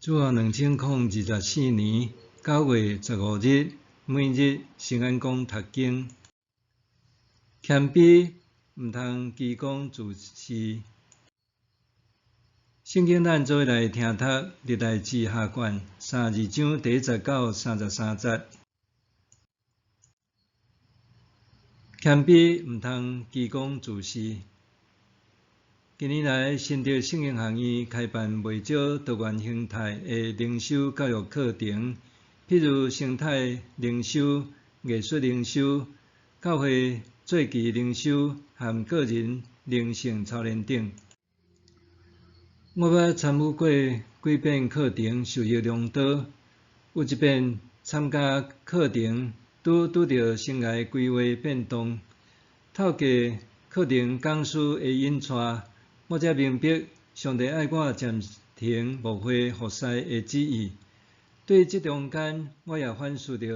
主后2024年9月15日，每日圣安宫读经，谦卑毋通居功自视。圣经咱做来听读历代志下卷32章第19、33节。谦卑毋通居功自视。近年来，新竹圣经学院开办袂少多元形态的灵修教育课程，譬如生态灵修、艺术灵修、教会做期灵修和个人灵性操练等。我捌参与过几遍课程，受益良多。有一遍参加课程，拄到生涯规划变动，透过课程讲师的引带，我才明白上帝爱我暂停牧会服侍的旨意。对这中间，我也反思到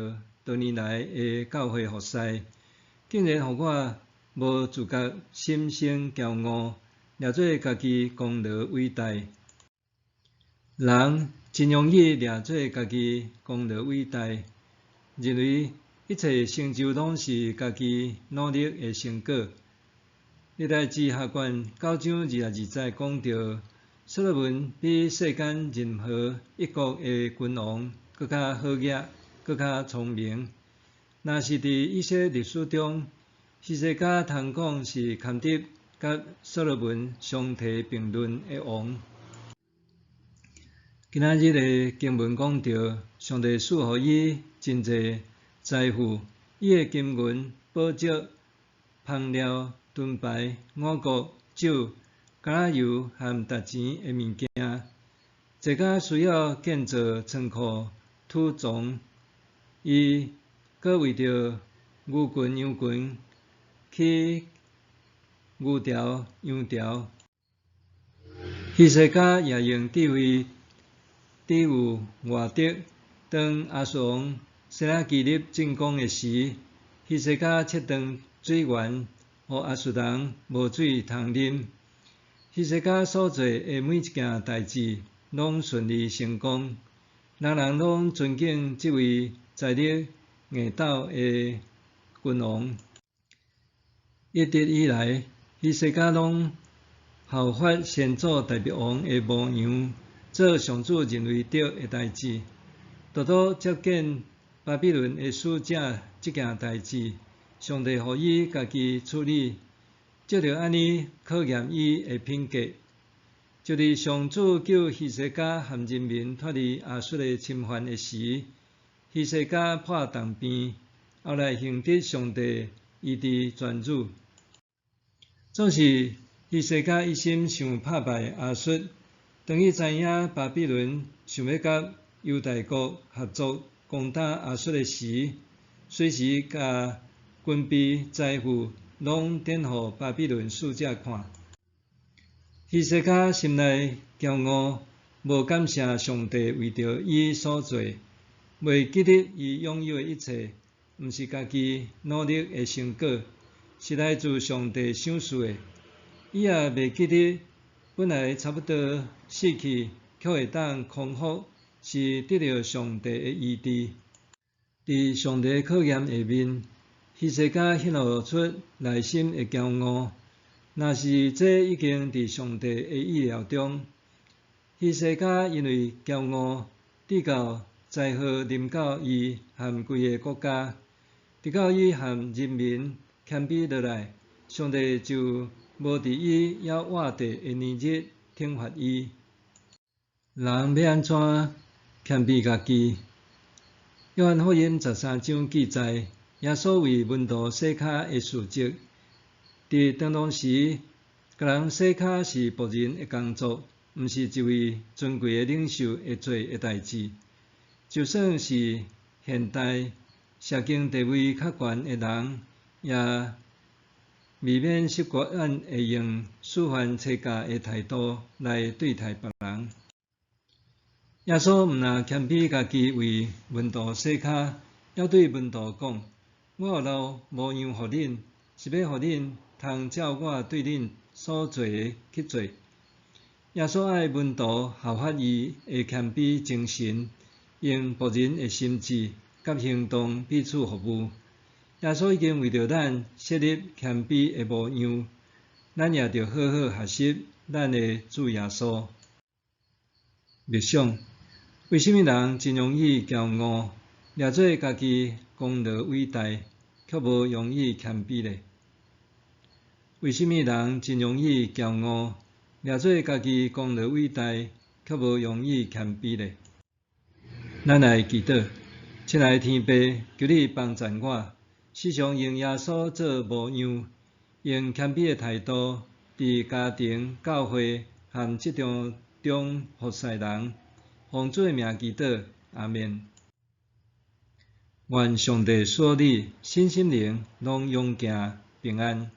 多年来的教会服侍，竟然让我无自觉心生骄傲，掠做家己功劳伟大。人真容易掠做家己功劳伟大，认为一切成就拢是家己努力的成果。历代志下卷9章22节讲到，所罗门比世间任何一国的君王更较好业，更较聪明。若是伫以色列历史中，希西家通讲是堪得甲所罗门相提并论的王。今仔日的经文讲到，上帝赐予伊真济财富，伊的金银、宝石、香料、盾牌、五谷、酒、橄榄油和值钱的物件，这甲需要建造仓库、土床。伊阁为着牛群、羊群去牛条、羊条。希西家也用智慧抵御外敌。当亚述王西拉基立进攻的时，希西家切断水源，予亚述人无水通啉。希西家所做的每一件代志，拢顺利成功，人人拢尊敬这位财力硬斗的君王。一直以来，希西家拢效法先祖大灭亡的模样，做上主认为对的代志。独独接见巴比伦的使者这件代志，上帝予伊家己处理，借着安尼考验伊的品格。就是上主救希西家和人民脱离亚述的侵犯的时，希西家破重病，后来幸得上帝医治痊愈。总是希西家一心想打败亚述，当伊知影巴比伦想要甲犹大国合作攻打亚述的时，随时甲军备财富拢展予巴比伦使者看。希西家心内骄傲，无感谢上帝为着伊所做，袂记得伊拥有的一切，毋是家己努力的成果，是来自上帝赏赐的。伊也袂记得本来差不多死去，却会当康复，是得到上帝的医治。伫上帝考验下面，希西家显露出内心的骄傲。若是这已经伫上帝的意料中，希西家因为骄傲，直到灾祸临到伊和规个国家，直到伊和人民谦卑落来，上帝就无伫伊要活地的年日惩罚伊。人要安怎谦卑家己？约翰福音13章记载，耶稣为门徒洗脚的事迹。伫当当时，甲人洗脚是仆人的工作，毋是一位尊贵的领袖会做的代志。就算是现代社经地位较悬的人，也未免习惯会用四番切价的态度来对待别人。耶稣毋但谦卑家己为门徒洗脚，还对门徒讲：“我有留模样互恁，是要互恁通照我对恁所做的去做。”耶稣爱门徒效法伊的谦卑精神，用仆人的心志甲行动彼此服务。耶稣已经为着咱设立谦卑的模样，咱也着好好学习咱的主耶稣。默想，为什么人真容易骄傲，掠做家己功劳伟大，却无容易谦卑呢？为什么人真容易骄傲，掠做家己功劳伟大，却无容易谦卑呢？咱来祈祷，亲爱的天父，求你帮助我，时常用耶稣做模样，用谦卑的态度，伫家庭、教会和职场中服侍人。奉主的名祈祷，阿们。愿上帝赐你身心灵拢勇行平安。